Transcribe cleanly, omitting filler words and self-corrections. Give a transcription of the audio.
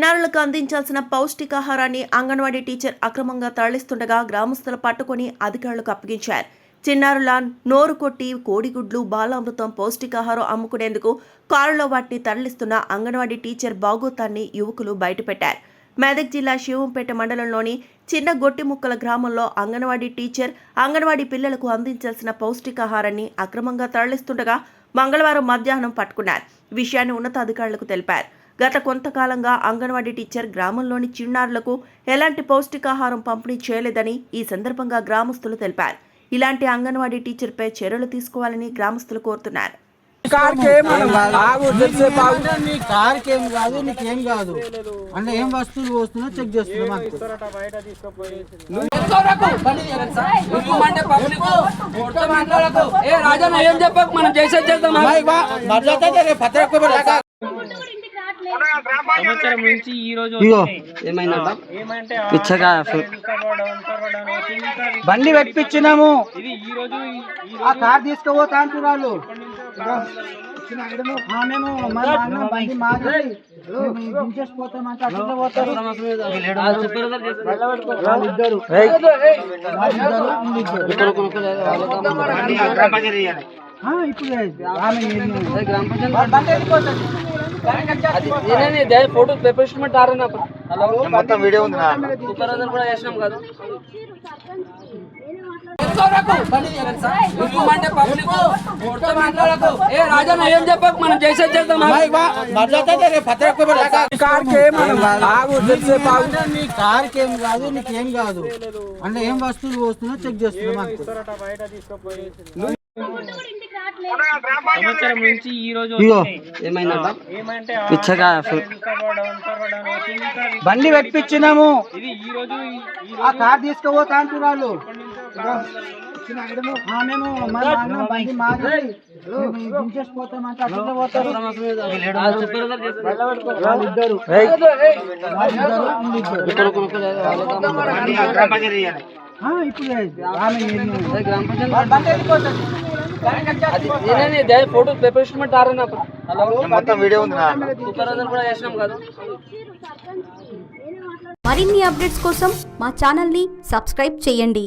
చిన్నారులకు అందించాల్సిన పౌష్టికాహారాన్ని అంగన్వాడీ టీచర్ అక్రమంగా తరలిస్తుండగా గ్రామస్తులు పట్టుకుని అధికారులకు అప్పగించారు. చిన్నారుల నోరు కొట్టి కోడిగుడ్లు, బాలామృతం, పౌష్టికాహారం అమ్ముకునేందుకు కారులో వాటిని తరలిస్తున్న అంగన్వాడీ టీచర్ బాగోతాన్ని యువకులు బయటపెట్టారు. మెదక్ జిల్లా శివంపేట మండలంలోని చిన్న గొట్టిముక్కల గ్రామంలో అంగన్వాడీ టీచర్ అంగన్వాడీ పిల్లలకు అందించాల్సిన పౌష్టికాహారాన్ని అక్రమంగా తరలిస్తుండగా మంగళవారం మధ్యాహ్నం పట్టుకున్నారు. విషయాన్ని ఉన్నతాధికారులకు తెలిపారు. గత కొంతకాలంగా అంగన్వాడీ టీచర్ గ్రామంలోని చిన్నారులకు ఎలాంటి పౌష్టికాహారం పంపిణీ చేయలేదని ఈ సందర్భంగా గ్రామస్తులు తెలిపారు. ఇలాంటి అంగన్వాడీ టీచర్పై చర్యలు తీసుకోవాలని గ్రామస్తులు కోరుతున్నారు. అంటే ఏం వస్తువులు వస్తున్నా చెక్ చేస్తున్నాం. సంవత్సరం నుంచి ఈ రోజు బండి పెట్టించినాము. ఆ కార్ తీసుకుపోతా అంటున్నారు. మేము బండి దించేసిపోతామంటే అట్లా పోతారు. ఫోటో పేపర్ మొత్తం వీడియో ఉంది. కూడా చేసినాం కదా. ఏం చెప్పక మనం చేసేది చేద్దాం. కార్కేం కాదు, నీకేం కాదు. అంటే ఏం వస్తువులు వస్తున్నా చెక్ చేస్తున్నాం. సంవత్సరం నుంచి ఈ రోజు బండి పెట్టించినాము. ఆ కార్ తీసుకుపోతా అంటున్నారు. మేము బండి దించేసిపోతామంటే అట్లా పోతారు. ఫోటో పేపర్ మొత్తం వీడియో ఉంది. కూడా చేసినాం కదా. మరిన్ని అప్డేట్స్ కోసం మా ఛానల్ని సబ్స్క్రైబ్ చేయండి.